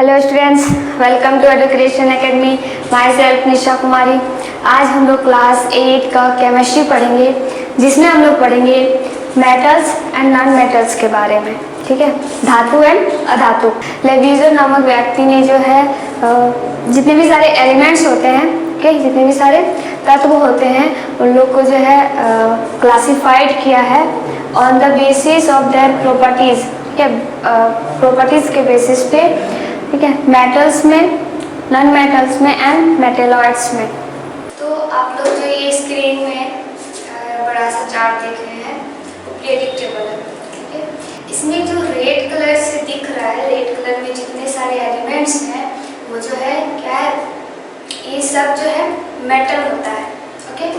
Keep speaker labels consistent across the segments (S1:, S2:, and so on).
S1: Hello students, welcome to education academy. Myself Nisha Kumari. आज हम लोग क्लास 8 का केमिस्ट्री पढ़ेंगे, जिसमें हम लोग पढ़ेंगे मेटल्स एंड नॉन मेटल्स के बारे में। ठीक है, धातु एंड अधातु। लेविज़ो नामक व्यक्ति ने जो है जितने भी सारे एलिमेंट्स होते हैं, ठीक, जितने भी सारे तत्व होते हैं, उन लोग को जो है क्लासिफाइड किया है on the basis of their properties. ठीक है, प्रॉपर्टीज़ के बेसिस पे, ठीक है, मेटल्स में, नॉन मेटल्स में एंड मेटेलॉइड्स में। तो आप लोग जो ये स्क्रीन में बड़ा सा चार्ट देख रहे हैं, वो पीरियोडिक टेबल है। ठीक है, इसमें जो रेड कलर से दिख रहा है, रेड कलर में जितने सारे एलिमेंट्स हैं, वो जो है क्या है, ये सब जो है मेटल होता है। ओके,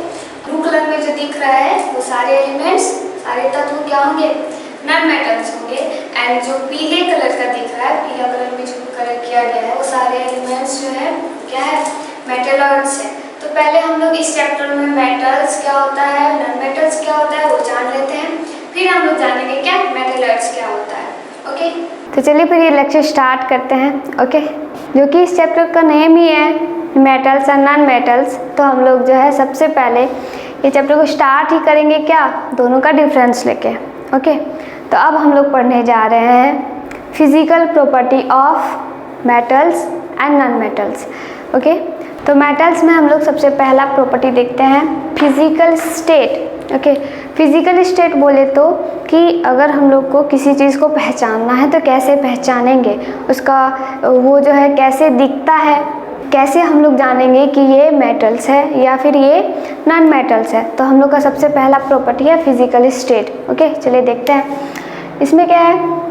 S1: ब्लू कलर में जो दिख रहा है, वो सारे एलिमेंट्स, सारे तत्व क्या होंगे, नॉन मेटल्स होंगे। एंड जो पीले कलर का दिख रहा है, पीला कलर में जो कलर किया गया है, वो सारे एलिमेंट्स जो है क्या है, मेटेलॉइड्स है। तो पहले हम लोग इस चैप्टर में मेटल्स क्या होता है, नॉन मेटल्स क्या होता है, वो जान लेते हैं। फिर हम लोग जानेंगे क्या मेटेलॉइड्स क्या होता है। ओके, तो चलिए फिर ये लेक्चर स्टार्ट करते हैं। ओके, जो कि इस चैप्टर का नेम ही है मेटल्स एंड नॉन मेटल्स। तो हम लोग जो है सबसे पहले ये चैप्टर को स्टार्ट ही करेंगे क्या, दोनों का डिफरेंस लेके। ओके, तो अब हम लोग पढ़ने जा रहे हैं physical property of metals and non metals. Okay, तो मेटल्स में हम लोग सबसे पहला प्रॉपर्टी देखते हैं physical state. Okay, physical state बोले तो कि अगर हम लोग को किसी चीज़ को पहचानना है तो कैसे पहचानेंगे, उसका वो जो है कैसे दिखता है, कैसे हम लोग जानेंगे कि ये मेटल्स है या फिर ये नॉन मेटल्स है। तो हम लोग का सबसे पहला प्रॉपर्टी है फिजिकल स्टेट। ओके, चलिए देखते हैं। इसमें क्या है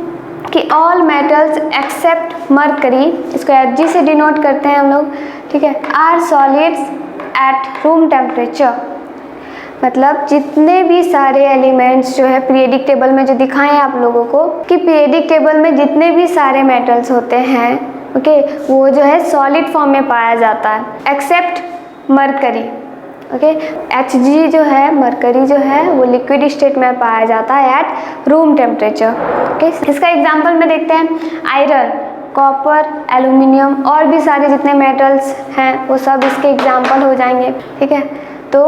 S1: कि ऑल मेटल्स एक्सेप्ट मरकरी, इसको Hg से डिनोट करते हैं हम लोग, ठीक है, are solids at room temperature. मतलब जितने भी सारे एलिमेंट्स जो है पीरियोडिक टेबल में जो दिखाएं आप लोगों को कि पीरियोडिक टेबल में जितने भी सारे मेटल्स होते हैं, ओके, वो जो है सॉलिड फॉर्म में पाया जाता है एक्सेप्ट मरकरी। ओके, Hg जो है, मरकरी जो है, वो लिक्विड स्टेट में पाया जाता है एट रूम टेम्परेचर। ओके, इसका एग्जांपल में देखते हैं आयरन, कॉपर, एल्यूमिनियम और भी सारे जितने मेटल्स हैं वो सब इसके एग्जांपल हो जाएंगे। ठीक है, तो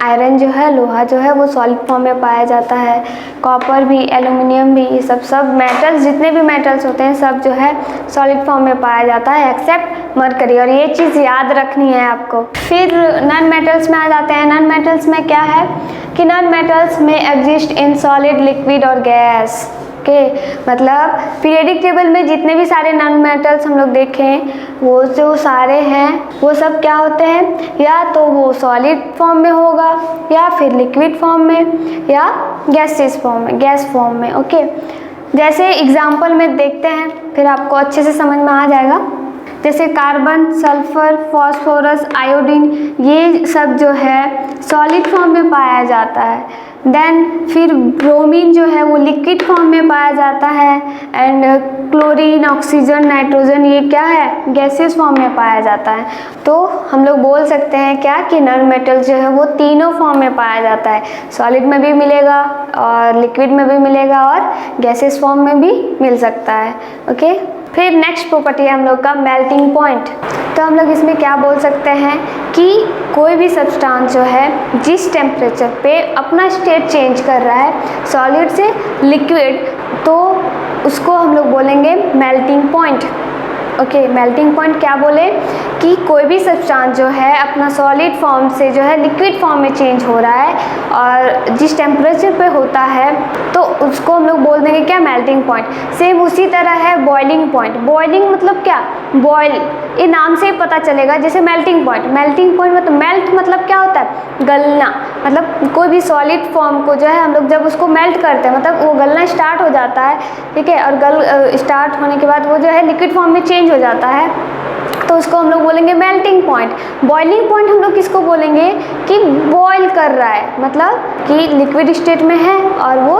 S1: आयरन जो है, लोहा जो है, वो सॉलिड फॉर्म में पाया जाता है, कॉपर भी, एल्यूमिनियम भी, ये सब मेटल्स, जितने भी मेटल्स होते हैं सब जो है सॉलिड फॉर्म में पाया जाता है एक्सेप्ट मरकरी। और ये चीज़ याद रखनी है आपको। फिर नॉन मेटल्स में आ जाते हैं। नॉन मेटल्स में क्या है कि नॉन मेटल्स में एग्जिस्ट इन सॉलिड, लिक्विड और गैस। ओके, मतलब पीरियोडिक टेबल में जितने भी सारे नॉन मेटल्स हम लोग देखें, वो जो सारे हैं वो सब क्या होते हैं, या तो वो सॉलिड फॉर्म में होगा या फिर लिक्विड फॉर्म में या गैसेस फॉर्म में, गैस फॉर्म में। ओके, जैसे एग्जांपल में देखते हैं, फिर आपको अच्छे से समझ में आ जाएगा। जैसे कार्बन, सल्फर, फास्फोरस, आयोडीन, ये सब जो है सॉलिड फॉर्म में पाया जाता है। देन फिर ब्रोमीन जो है वो लिक्विड फॉर्म में पाया जाता है। एंड क्लोरीन, ऑक्सीजन, नाइट्रोजन, ये क्या है, गैसेस फॉर्म में पाया जाता है। तो हम लोग बोल सकते हैं क्या कि नॉन मेटल जो है वो तीनों फॉर्म में पाया जाता है, सॉलिड में भी मिलेगा और लिक्विड में भी मिलेगा और गैसेस फॉर्म में भी मिल सकता है। ओके, फिर नेक्स्ट प्रॉपर्टी है हम लोग का मेल्टिंग पॉइंट। तो हम लोग इसमें क्या बोल सकते हैं कि कोई भी सब्सटेंस जो है जिस टेम्परेचर पे अपना स्टेट चेंज कर रहा है सॉलिड से लिक्विड, तो उसको हम लोग बोलेंगे melting point. Okay, melting point क्या बोले कि कोई भी सब्सटेंस जो है अपना सॉलिड फॉर्म से जो है लिक्विड फॉर्म में चेंज हो रहा है और जिस टेम्परेचर पे होता है तो उसको हम लोग बोल देंगे क्या, मेल्टिंग पॉइंट। सेम उसी तरह है बॉइलिंग पॉइंट। बॉइलिंग मतलब क्या, बॉयल, ये नाम से ही पता चलेगा। जैसे मेल्टिंग पॉइंट, मेल्टिंग पॉइंट मतलब मेल्ट मतलब क्या होता है, गलना। मतलब कोई भी सॉलिड फॉर्म को जो है हम लोग जब उसको मेल्ट करते हैं, मतलब वो गलना स्टार्ट हो जाता है, ठीक है, और स्टार्ट होने के बाद वो जो है लिक्विड फॉर्म में चेंज हो जाता है, तो उसको हम लोग बोलेंगे मेल्टिंग पॉइंट। बॉइलिंग पॉइंट हम लोग किसको बोलेंगे कि बॉयल कर रहा है, मतलब कि लिक्विड स्टेट में है और वो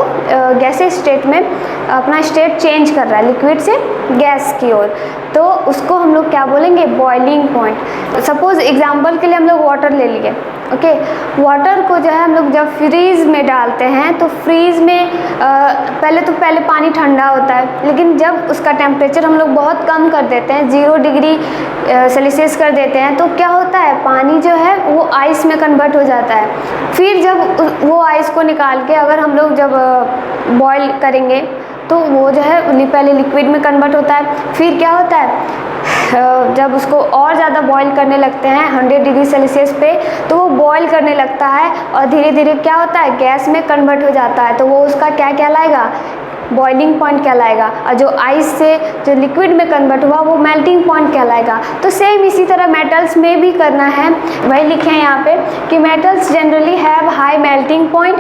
S1: गैसेस स्टेट में अपना स्टेट चेंज कर रहा है, लिक्विड से गैस की ओर। तो उसको हम लोग क्या बोलेंगे, बॉइलिंग पॉइंट। सपोज एग्जांपल के लिए हम लोग वाटर ले लिए, ओके। वाटर को जो है हम लोग जब फ्रीज़ में डालते हैं तो फ्रीज़ में पहले पानी ठंडा होता है, लेकिन जब उसका टेम्परेचर हम लोग बहुत कम कर देते हैं, 0 डिग्री सेल्सियस कर देते हैं, तो क्या होता है, पानी जो है वो आइस में कन्वर्ट हो जाता है। फिर जब वो आइस को निकाल के अगर हम लोग जब बॉईल करेंगे तो वो जो है पहले लिक्विड में कन्वर्ट होता है। फिर क्या होता है, जब उसको और ज़्यादा बॉईल करने लगते हैं 100 डिग्री सेल्सियस पे, तो वो बॉईल करने लगता है और धीरे धीरे क्या होता है, गैस में कन्वर्ट हो जाता है। तो वो उसका क्या कहलाएगा, बॉइलिंग पॉइंट कहलाएगा। और जो आइस से जो लिक्विड में कन्वर्ट हुआ वो मेल्टिंग पॉइंट कहलाएगा। तो सेम इसी तरह मेटल्स में भी करना है। वही लिखे हैं यहाँ पे कि metals generally have high melting point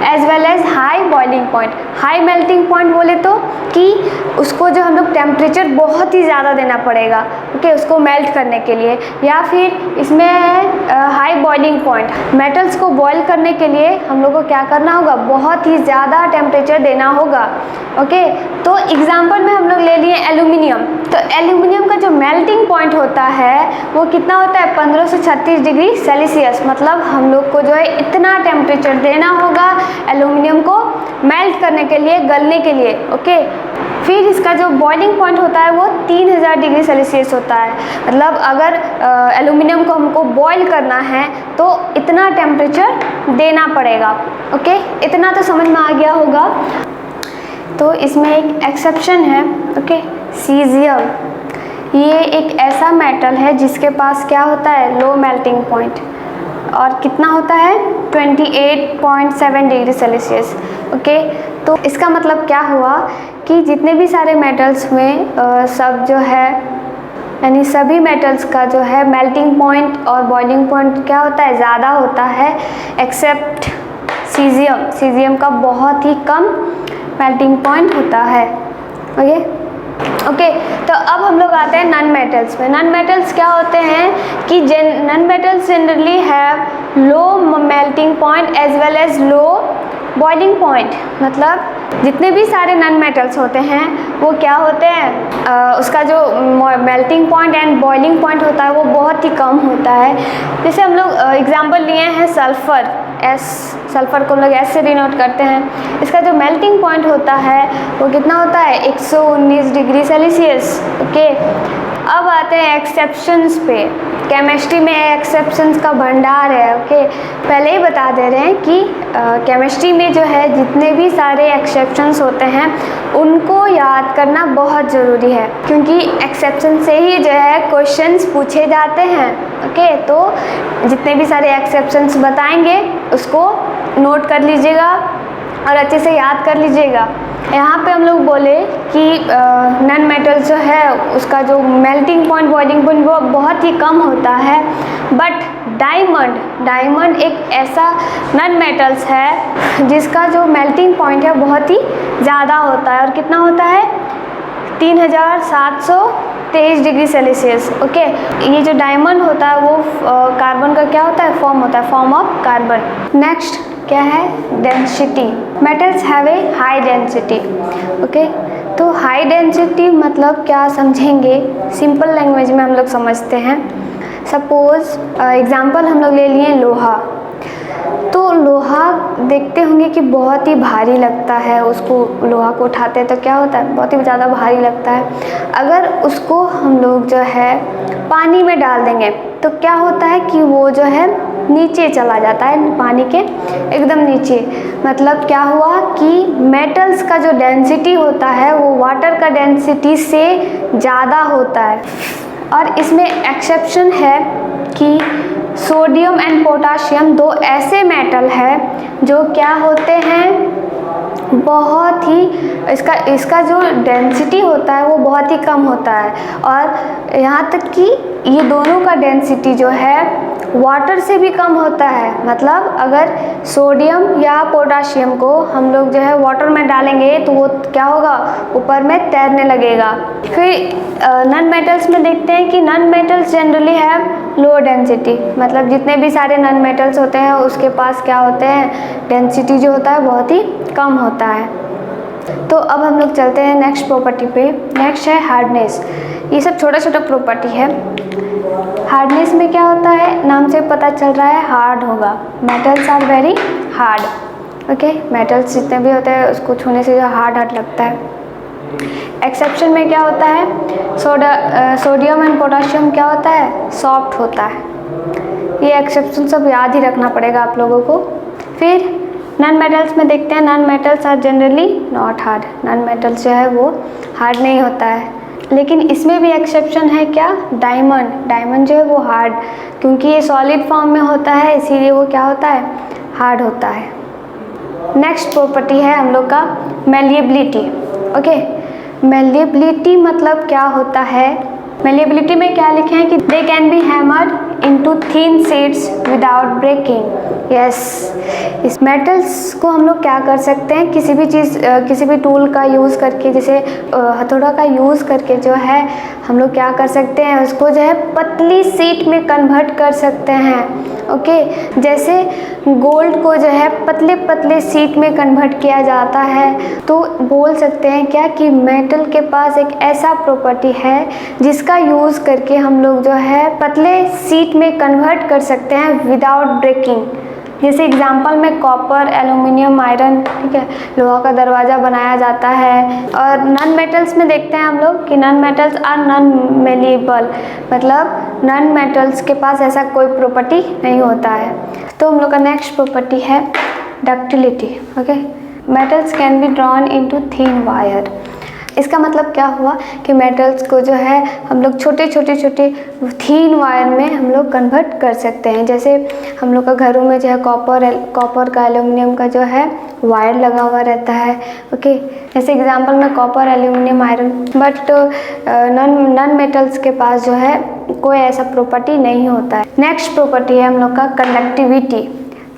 S1: as well as high boiling point. High melting point बोले तो कि उसको जो हम लोग टेम्परेचर बहुत ही ज़्यादा देना पड़ेगा, ओके, उसको मेल्ट करने के लिए। या फिर इसमें है हाई बॉइलिंग पॉइंट। मेटल्स को बॉईल करने के लिए हम लोग को क्या करना होगा, बहुत ही ज़्यादा टेम्परेचर देना होगा, ओके। तो एग्जांपल में हम लोग ले लिए एल्यूमिनियम। तो एल्यूमिनियम का जो मेल्टिंग पॉइंट होता है वो कितना होता है, 15 से 36 डिग्री सेल्सियस। मतलब हम लोग को जो है इतना टेम्परेचर देना होगा एल्यूमिनियम को मेल्ट करने के लिए, गलने के लिए, ओके। फिर इसका जो बॉइलिंग पॉइंट होता है वो 3000 डिग्री सेल्सियस होता है। मतलब अगर एल्यूमिनियम को हमको बॉईल करना है तो इतना टेम्परेचर देना पड़ेगा, ओके। इतना तो समझ में आ गया होगा। तो इसमें एक एक्सेप्शन है, ओके, सीजियम। ये एक ऐसा मेटल है जिसके पास क्या होता है, लो मेल्टिंग पॉइंट, और कितना होता है, 28.7 डिग्री सेल्सियस, ओके। तो इसका मतलब क्या हुआ कि जितने भी सारे मेटल्स में सब जो है, यानी सभी मेटल्स का जो है मेल्टिंग पॉइंट और बॉइलिंग पॉइंट क्या होता है, ज़्यादा होता है, एक्सेप्ट सीजियम। सीजियम का बहुत ही कम मेल्टिंग पॉइंट होता है, ओके। तो अब हम लोग आते हैं नॉन मेटल्स में। नॉन मेटल्स क्या होते हैं कि non metals generally have low melting point as well as low boiling point. मतलब जितने भी सारे नॉन मेटल्स होते हैं वो क्या होते हैं, उसका जो melting point and boiling point होता है वो बहुत ही कम होता है। जैसे हम लोग एग्जांपल लिए हैं सल्फ़र, सल्फ़र को हम लोग एस से डिनोट करते हैं। इसका जो मेल्टिंग पॉइंट होता है वो कितना होता है, 119 डिग्री सेल्सियस, ओके। अब आते हैं एक्सेप्शंस पे। केमिस्ट्री में एक्सेप्शंस का भंडार है, ओके। पहले ही बता दे रहे हैं कि केमिस्ट्री में जो है जितने भी सारे एक्सेप्शंस होते हैं उनको याद करना बहुत ज़रूरी है, क्योंकि एक्सेप्शन से ही जो है क्वेश्चंस पूछे जाते हैं, ओके। तो जितने भी सारे एक्सेप्शंस बताएंगे उसको नोट कर लीजिएगा और अच्छे से याद कर लीजिएगा। यहाँ पे हम लोग बोले कि नॉन मेटल जो है उसका जो मेल्टिंग पॉइंट, बॉइलिंग पॉइंट वो बहुत ही कम होता है। बट डायमंड एक ऐसा नॉन मेटल्स है जिसका जो मेल्टिंग पॉइंट है बहुत ही ज़्यादा होता है। और कितना होता है, 3723 डिग्री सेल्सियस, ओके। ये जो डायमंड होता है वो कार्बन का क्या होता है, फॉर्म होता है, फॉर्म ऑफ कार्बन। नेक्स्ट क्या है, density. Metals have a high density, okay. तो हाई डेंसिटी मतलब क्या समझेंगे, सिंपल लैंग्वेज में हम लोग समझते हैं। सपोज एग्जांपल हम लोग ले लिए लोहा। तो लोहा देखते होंगे कि बहुत ही भारी लगता है, उसको लोहा को उठाते हैं तो क्या होता है, बहुत ही ज़्यादा भारी लगता है। अगर उसको हम लोग जो है पानी में डाल देंगे तो क्या होता है कि वो जो है नीचे चला जाता है, पानी के एकदम नीचे। मतलब क्या हुआ कि मेटल्स का जो डेंसिटी होता है वो वाटर का डेंसिटी से ज़्यादा होता है। और इसमें एक्सेप्शन है कि सोडियम एंड पोटाशियम दो ऐसे मेटल है जो क्या होते हैं, बहुत ही इसका जो डेंसिटी होता है वो बहुत ही कम होता है। और यहाँ तक कि ये दोनों का डेंसिटी जो है वाटर से भी कम होता है। मतलब अगर सोडियम या पोटाशियम को हम लोग जो है वाटर में डालेंगे तो वो क्या होगा, ऊपर में तैरने लगेगा। फिर नॉन मेटल्स में देखते हैं कि non metals generally have low density. मतलब जितने भी सारे नॉन मेटल्स होते हैं उसके पास क्या होते हैं, डेंसिटी जो होता है बहुत ही कम होता है। तो अब हम लोग चलते हैं नेक्स्ट प्रॉपर्टी पे। नेक्स्ट है हार्डनेस। ये सब छोटा छोटा प्रॉपर्टी है। हार्डनेस में क्या होता है, नाम से पता चल रहा है हार्ड होगा। Metals are very hard. Okay, metals जितने भी होते हैं उसको छूने से जो हार्ड लगता है। एक्सेप्शन में क्या होता है, सोडियम एंड पोटाशियम क्या होता है, सॉफ्ट होता है। ये एक्सेप्शन सब याद ही रखना पड़ेगा आप लोगों को। फिर नॉन मेटल्स में देखते हैं, non metals are generally not hard. Non metals जो है वो हार्ड नहीं होता है, लेकिन इसमें भी एक्सेप्शन है क्या, डायमंड। डायमंड जो है वो हार्ड, क्योंकि ये सॉलिड फॉर्म में होता है इसीलिए वो क्या होता है, हार्ड होता है। नेक्स्ट प्रॉपर्टी है हम लोग का मेलिएबिलिटी। ओके, मेलिएबिलिटी मतलब क्या होता है, मेलिएबिलिटी में क्या लिखे हैं कि they can be hammered into thin sheets without breaking. Yes, इस मेटल्स को हम लोग क्या कर सकते हैं, किसी भी चीज़ किसी भी टूल का यूज़ करके, जैसे हथौड़ा का यूज़ करके जो है हम लोग क्या कर सकते हैं, उसको जो है पतली शीट में कन्वर्ट कर सकते हैं। ओके, जैसे गोल्ड को जो है पतले पतले शीट में कन्वर्ट किया जाता है, तो बोल सकते हैं क्या कि मेटल के पास एक ऐसा प्रॉपर्टी है जिसका यूज़ करके हम लोग जो है पतले शीट में कन्वर्ट कर सकते हैं विदाउट ब्रेकिंग। जैसे एग्जांपल में कॉपर, एल्युमिनियम, आयरन, ठीक है, लोहा का दरवाज़ा बनाया जाता है। और नॉन मेटल्स में देखते हैं हम लोग कि non metals are non malleable, मतलब नॉन मेटल्स के पास ऐसा कोई प्रॉपर्टी नहीं होता है। तो हम लोग का नेक्स्ट प्रॉपर्टी है ductility. Okay, metals can be drawn into thin wire. इसका मतलब क्या हुआ कि मेटल्स को जो है हम लोग छोटे छोटे छोटे थीन वायर में हम लोग कन्वर्ट कर सकते हैं। जैसे हम लोग का घरों में जो है कॉपर का, एल्युमिनियम का जो है वायर लगा हुआ रहता है। ओके, जैसे एग्जांपल में copper, aluminium, iron, but non metals के पास जो है कोई ऐसा प्रॉपर्टी नहीं होता है। नेक्स्ट प्रॉपर्टी है हम लोग का कंडक्टिविटी।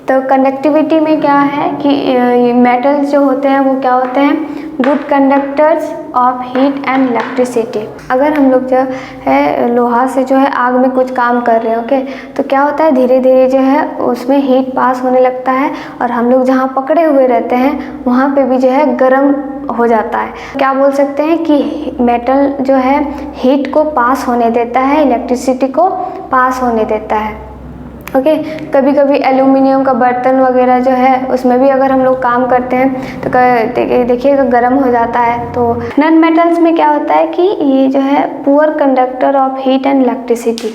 S1: तो कंडक्टिविटी में क्या है कि मेटल्स जो होते हैं वो क्या होते हैं, good conductors of heat and electricity. अगर हम लोग जो है लोहा से जो है आग में कुछ काम कर रहे हैं, ओके, तो क्या होता है धीरे धीरे जो है उसमें हीट पास होने लगता है, और हम लोग जहाँ पकड़े हुए रहते हैं वहाँ पे भी जो है गर्म हो जाता है। क्या बोल सकते हैं कि मेटल जो है हीट को पास होने देता है, इलेक्ट्रिसिटी को पास होने देता है। ओके, कभी कभी एल्युमिनियम का बर्तन वगैरह जो है उसमें भी अगर हम लोग काम करते हैं तो देखिएगा गर्म हो जाता है। तो नॉन मेटल्स में क्या होता है कि ये जो है poor conductor of heat and electricity.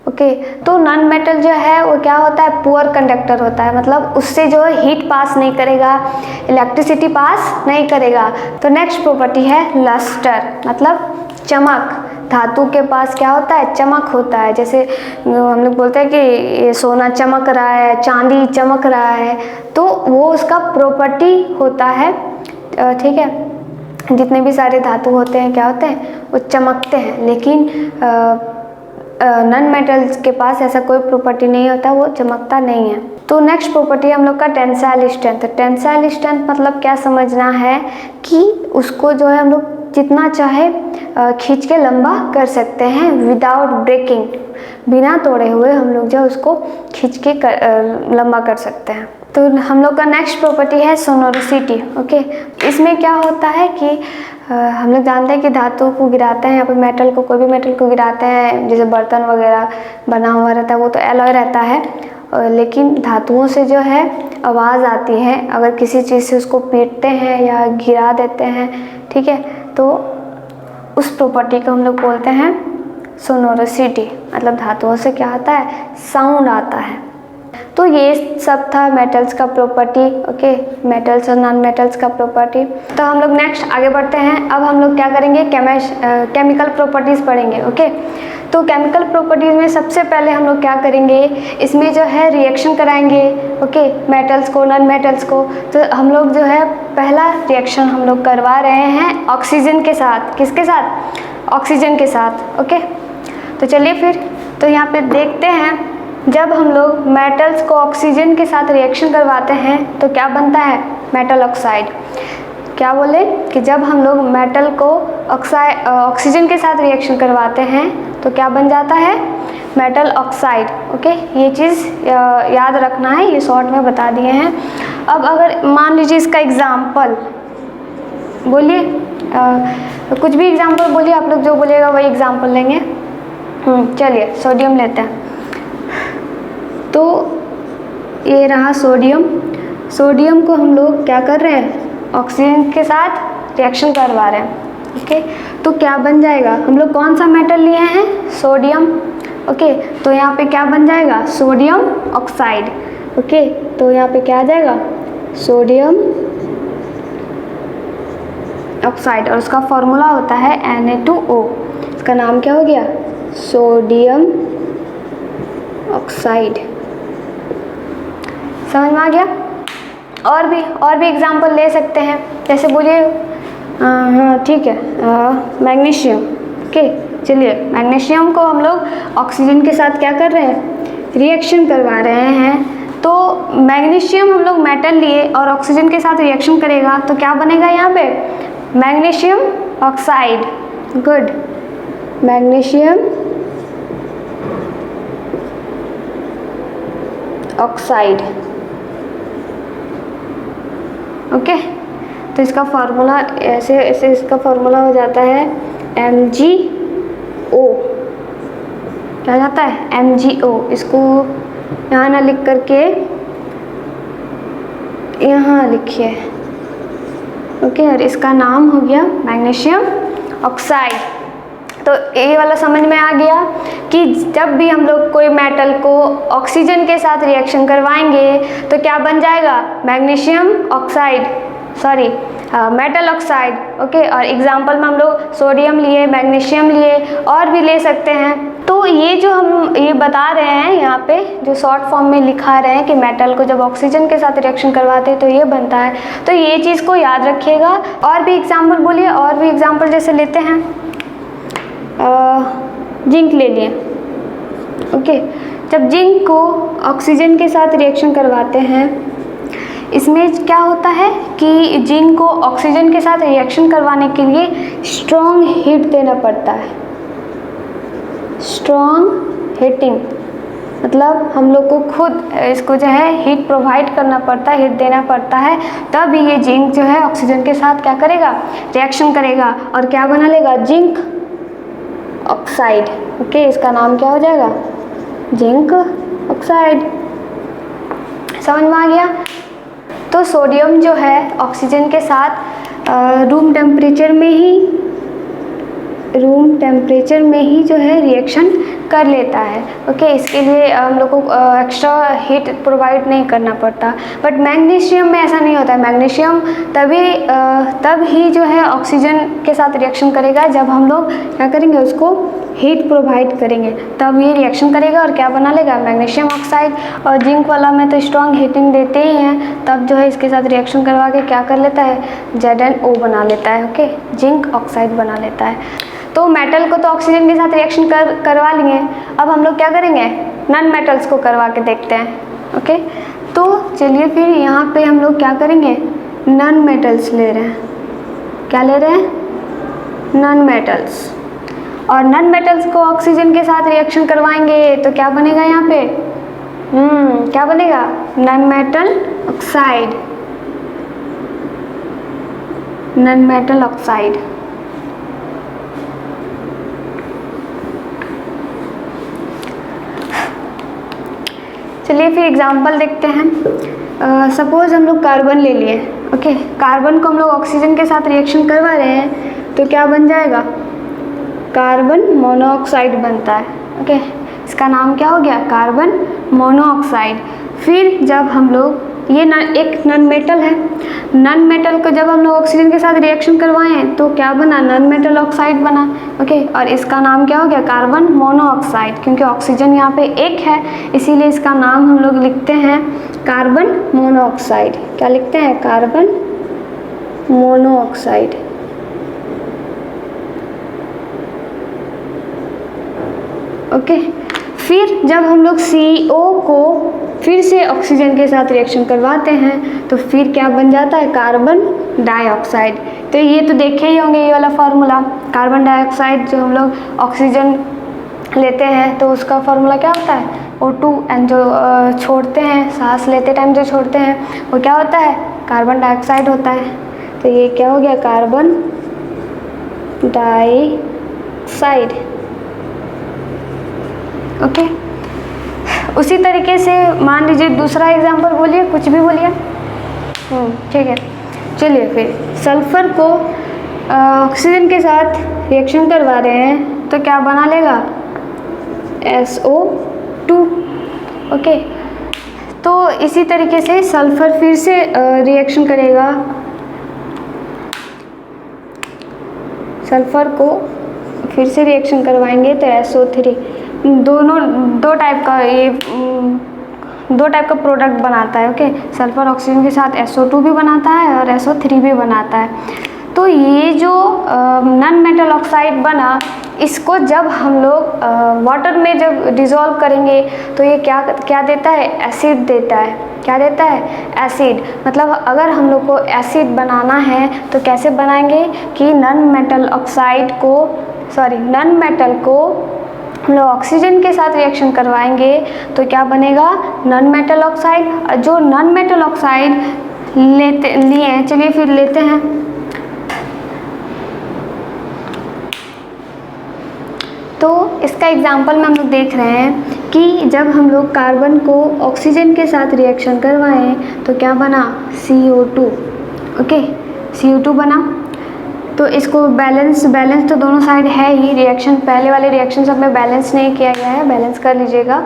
S1: Okay, तो नॉन मेटल जो है वो क्या होता है, पुअर कंडक्टर होता है, मतलब उससे जो है हीट पास नहीं करेगा, इलेक्ट्रिसिटी पास नहीं करेगा। तो नेक्स्ट प्रॉपर्टी है लस्टर, मतलब चमक। धातु के पास क्या होता है, चमक होता है। जैसे हम लोग बोलते हैं कि ये सोना चमक रहा है, चांदी चमक रहा है, तो वो उसका प्रॉपर्टी होता है। ठीक है, जितने भी सारे धातु होते हैं क्या होते हैं, वो चमकते हैं, लेकिन नॉन मेटल्स के पास ऐसा कोई प्रॉपर्टी नहीं होता, वो चमकता नहीं है। तो नेक्स्ट प्रॉपर्टी हम लोग का टेंसाइल स्ट्रेंथ। टेंसाइल स्ट्रेंथ मतलब क्या समझना है कि उसको जो है हम लोग जितना चाहे खींच के लंबा कर सकते हैं विदाउट ब्रेकिंग, बिना तोड़े हुए हम लोग जो उसको खींच के लंबा कर सकते हैं। तो हम लोग का नेक्स्ट प्रॉपर्टी है सोनोरिसिटी। ओके, इसमें क्या होता है कि हम लोग जानते हैं कि धातु को गिराते हैं, यहाँ पे मेटल को, कोई भी मेटल को गिराते हैं, जैसे बर्तन वगैरह बना हुआ रहता है वो तो एलॉय रहता है, लेकिन धातुओं से जो है आवाज़ आती है अगर किसी चीज़ से उसको पीटते हैं या गिरा देते हैं। ठीक है, तो उस प्रॉपर्टी को हम लोग बोलते हैं सोनोरिसिटी, मतलब धातुओं से क्या आता है, साउंड आता है। तो ये सब था मेटल्स का प्रॉपर्टी। ओके, मेटल्स और नॉन मेटल्स का प्रॉपर्टी। तो हम लोग नेक्स्ट आगे बढ़ते हैं। अब हम लोग क्या करेंगे, केमिकल प्रॉपर्टीज़ पढ़ेंगे। ओके, तो केमिकल प्रॉपर्टीज़ में सबसे पहले हम लोग क्या करेंगे, इसमें जो है रिएक्शन कराएंगे। ओके, मेटल्स को, नॉन मेटल्स को। तो हम लोग जो है पहला रिएक्शन हम लोग करवा रहे हैं ऑक्सीजन के साथ। किसके साथ, ऑक्सीजन के साथ। ओके, तो चलिए फिर तो यहाँ पे देखते हैं, जब हम लोग मेटल्स को ऑक्सीजन के साथ रिएक्शन करवाते हैं तो क्या बनता है, मेटल ऑक्साइड। क्या बोले कि जब हम लोग मेटल को ऑक्सीजन के साथ रिएक्शन करवाते हैं तो क्या बन जाता है, मेटल ऑक्साइड। ओके, ये चीज़ याद रखना है, ये शॉर्ट में बता दिए हैं। अब अगर मान लीजिए इसका एग्जाम्पल बोलिए, तो कुछ भी एग्जाम्पल बोलिए, आप लोग जो बोलिएगा वही एग्जाम्पल लेंगे। चलिए सोडियम लेते हैं। तो ये रहा सोडियम। सोडियम को हम लोग क्या कर रहे हैं, ऑक्सीजन के साथ रिएक्शन करवा रहे हैं। ओके, तो क्या बन जाएगा, हम लोग कौन सा मेटल लिए हैं, सोडियम। ओके, तो यहाँ पे क्या बन जाएगा, सोडियम ऑक्साइड। ओके, तो यहाँ पे क्या आ जाएगा, सोडियम ऑक्साइड, और उसका फॉर्मूला होता है Na2O। इसका नाम क्या हो गया, सोडियम ऑक्साइड। समझ में आ गया। और भी एग्जाम्पल ले सकते हैं, जैसे बोलिए हाँ ठीक है, मैग्नीशियम। ओके, चलिए मैग्नीशियम को हम लोग ऑक्सीजन के साथ क्या कर रहे हैं, रिएक्शन करवा रहे हैं। तो मैग्नीशियम हम लोग मेटल लिए और ऑक्सीजन के साथ रिएक्शन करेगा तो क्या बनेगा यहाँ पे, magnesium oxide. Good, magnesium oxide. Okay, तो इसका फार्मूला ऐसे इसका फार्मूला हो जाता है MgO। क्या जाता है, MgO। इसको यहाँ ना लिख करके यहाँ लिखिए। ओके, और इसका नाम हो गया मैग्नीशियम ऑक्साइड। तो ये वाला समझ में आ गया कि जब भी हम लोग कोई मेटल को ऑक्सीजन के साथ रिएक्शन करवाएंगे तो क्या बन जाएगा, magnesium oxide, sorry metal oxide. Okay, और एग्जांपल में हम लोग सोडियम लिए, मैग्नीशियम लिए, और भी ले सकते हैं। तो ये जो हम ये बता रहे हैं यहाँ पे जो शॉर्ट फॉर्म में लिखा रहे हैं कि मेटल को जब ऑक्सीजन के साथ रिएक्शन करवाते हैं तो ये बनता है, तो ये चीज़ को याद रखिएगा। और भी एग्जाम्पल बोलिए, और भी एग्जाम्पल जैसे लेते हैं, जिंक ले लिए। ओके, जब जिंक को ऑक्सीजन के साथ रिएक्शन करवाते हैं, इसमें क्या होता है कि जिंक को ऑक्सीजन के साथ रिएक्शन करवाने के लिए स्ट्रॉन्ग हीट देना पड़ता है। स्ट्रॉन्ग हीटिंग मतलब हम लोग को खुद इसको जो है हीट प्रोवाइड करना पड़ता है, हीट देना पड़ता है, तब ये जिंक जो है ऑक्सीजन के साथ क्या करेगा, रिएक्शन करेगा और क्या बना लेगा, जिंक ऑक्साइड। ओके, इसका नाम क्या हो जाएगा, जिंक ऑक्साइड। समझ में आ गया। तो सोडियम जो है ऑक्सीजन के साथ रूम टेम्परेचर में ही जो है रिएक्शन कर लेता है। ओके, इसके लिए हम लोग को एक्स्ट्रा हीट प्रोवाइड नहीं करना पड़ता। बट मैग्नीशियम में ऐसा नहीं होता है। मैग्नीशियम तब ही जो है ऑक्सीजन के साथ रिएक्शन करेगा जब हम लोग क्या करेंगे, उसको हीट प्रोवाइड करेंगे, तब ये रिएक्शन करेगा और क्या बना लेगा, मैग्नीशियम ऑक्साइड। और जिंक वाला में तो स्ट्रॉन्ग हीटिंग देते ही हैं, तब जो है इसके साथ रिएक्शन करवा के क्या कर लेता है, ZnO बना लेता है। ओके, जिंक ऑक्साइड बना लेता है। तो मेटल को तो ऑक्सीजन के साथ रिएक्शन करवा लिए, अब हम लोग क्या करेंगे, नॉन मेटल्स को करवा के देखते हैं। ओके, तो चलिए फिर यहाँ पे हम लोग क्या करेंगे, नॉन मेटल्स ले रहे हैं। क्या ले रहे हैं, नॉन मेटल्स। और नॉन मेटल्स को ऑक्सीजन के साथ रिएक्शन करवाएंगे तो क्या बनेगा यहाँ पे, क्या बनेगा, non metal oxide. Non metal oxide. चलिए फिर एग्जांपल देखते हैं। सपोज हम लोग कार्बन ले लिए। ओके, कार्बन को हम लोग ऑक्सीजन के साथ रिएक्शन करवा रहे हैं तो क्या बन जाएगा, कार्बन मोनोऑक्साइड बनता है। ओके, इसका नाम क्या हो गया, कार्बन मोनोऑक्साइड। फिर जब हम लोग ये एक नॉन मेटल है, नॉन मेटल को जब हम लोग ऑक्सीजन के साथ रिएक्शन करवाएं तो क्या बना, नॉन मेटल ऑक्साइड बना। ओके, और इसका नाम क्या हो गया, कार्बन मोनोऑक्साइड, क्योंकि ऑक्सीजन यहाँ पे एक है इसीलिए इसका नाम हम लोग लिखते हैं कार्बन मोनोऑक्साइड। क्या लिखते हैं, कार्बन मोनोऑक्साइड। ओके, फिर जब हम लोग CO को फिर से ऑक्सीजन के साथ रिएक्शन करवाते हैं तो फिर क्या बन जाता है, कार्बन डाइऑक्साइड। तो ये तो देखे ही होंगे ये वाला फार्मूला, कार्बन डाइऑक्साइड जो हम लोग ऑक्सीजन लेते हैं तो उसका फार्मूला क्या होता है, O2, एंड जो छोड़ते हैं सांस लेते टाइम जो छोड़ते हैं वो क्या होता है, कार्बन डाइऑक्साइड होता है। तो ये क्या हो गया, कार्बन डाइऑक्साइड। ओके, उसी तरीके से मान लीजिए दूसरा एग्जांपल बोलिए, कुछ भी बोलिए। ठीक है, चलिए फिर सल्फर को ऑक्सीजन के साथ रिएक्शन करवा रहे हैं तो क्या बना लेगा, SO2। ओके, तो इसी तरीके से सल्फर फिर से रिएक्शन करेगा, सल्फर को फिर से रिएक्शन करवाएंगे तो SO3। दो टाइप का प्रोडक्ट बनाता है। ओके, सल्फर ऑक्सीजन के साथ SO2 भी बनाता है और SO3 भी बनाता है। तो ये जो नॉन मेटल ऑक्साइड बना, इसको जब हम लोग वाटर में जब डिज़ोल्व करेंगे तो ये क्या देता है, एसिड देता है। क्या देता है, एसिड। मतलब अगर हम लोग को एसिड बनाना है तो कैसे बनाएंगे कि नॉन मेटल को हम लोग ऑक्सीजन के साथ रिएक्शन करवाएंगे तो क्या बनेगा, नॉन मेटल ऑक्साइड। जो नॉन मेटल ऑक्साइड लिए, चलिए फिर लेते हैं। तो इसका एग्जाम्पल में हम लोग देख रहे हैं कि जब हम लोग कार्बन को ऑक्सीजन के साथ रिएक्शन करवाएं तो क्या बना, CO2। ओके, CO2 बना। तो इसको बैलेंस तो दोनों साइड है ही, रिएक्शन पहले वाले रिएक्शन सब में बैलेंस नहीं किया गया है, बैलेंस कर लीजिएगा।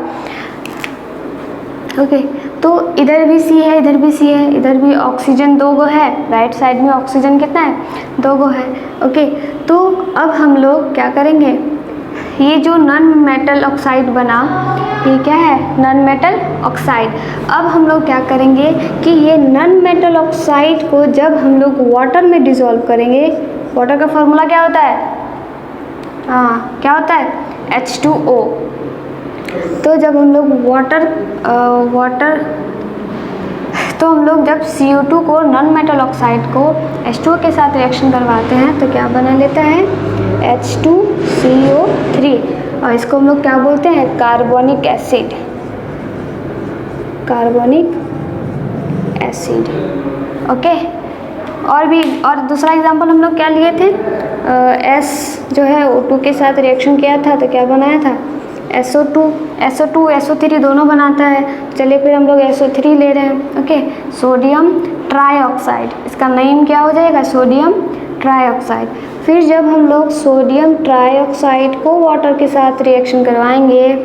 S1: ओके, तो इधर भी C है, इधर भी C है, इधर भी ऑक्सीजन 2 गो है, राइट साइड में ऑक्सीजन कितना है, 2 गो है। ओके, तो अब हम लोग क्या करेंगे, ये जो नॉन मेटल ऑक्साइड बना, ये क्या है, नॉन मेटल ऑक्साइड। अब हम लोग क्या करेंगे कि ये नॉन मेटल ऑक्साइड को जब हम लोग वाटर में डिज़ोल्व करेंगे, वाटर का फॉर्मूला क्या होता है, क्या होता है, H2O। तो जब हम लोग तो हम लोग जब CO2 को, नॉन मेटल ऑक्साइड को H2O के साथ रिएक्शन करवाते हैं तो क्या बना लेता है, H2CO3। और इसको हम लोग क्या बोलते हैं, कार्बोनिक एसिड। ओके, और दूसरा एग्जांपल हम लोग क्या लिए थे, S जो है O2 के साथ रिएक्शन किया था तो क्या बनाया था, SO3 दोनों बनाता है। चलिए फिर हम लोग SO3 ले रहे हैं। ओके, सोडियम ट्राईऑक्साइड, इसका नेम क्या हो जाएगा, सोडियम ट्राईऑक्साइड। फिर जब हम लोग सोडियम ट्राईऑक्साइड को वाटर के साथ रिएक्शन करवाएंगे,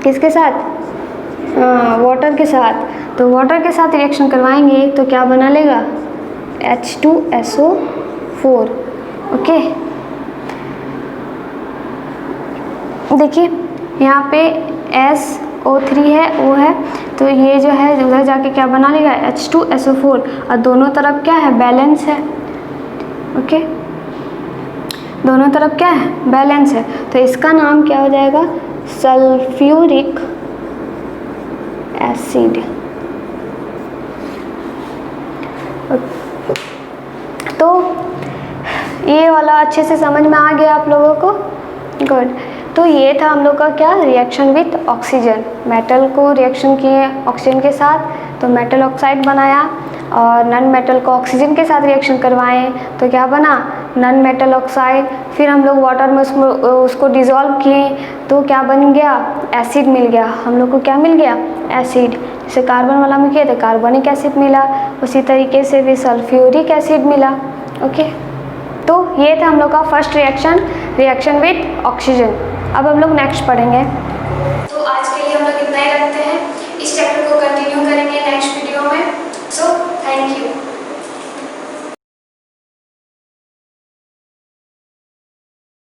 S1: किसके साथ, वाटर के साथ, तो वाटर के साथ रिएक्शन करवाएंगे तो क्या बना लेगा, H2SO4। ओके, देखिए यहाँ पे SO3 है, O है, तो ये जो है उधर जाके क्या बना लेगा, H2SO4। और दोनों तरफ क्या है, बैलेंस है। ओके, दोनों तरफ क्या है, बैलेंस है। तो इसका नाम क्या हो जाएगा, सल्फ्यूरिक एसिड। तो ये वाला अच्छे से समझ में आ गया आप लोगों को, गुड। तो ये था हम लोग का क्या, रिएक्शन विथ ऑक्सीजन। मेटल को रिएक्शन किए ऑक्सीजन के साथ तो मेटल ऑक्साइड बनाया, और नॉन मेटल को ऑक्सीजन के साथ रिएक्शन करवाएं तो क्या बना, नॉन मेटल ऑक्साइड। फिर हम लोग वाटर में उसको डिज़ोल्व किए तो क्या बन गया, एसिड मिल गया। हम लोग को क्या मिल गया, एसिड। जैसे कार्बन वाला में किया तो कार्बनिक एसिड मिला, उसी तरीके से भी सल्फ्यूरिक एसिड मिला। ओके, तो ये था हम लोग का फर्स्ट रिएक्शन विथ ऑक्सीजन। अब हम लोग नेक्स्ट पढ़ेंगे। तो आज के लिए हम लोग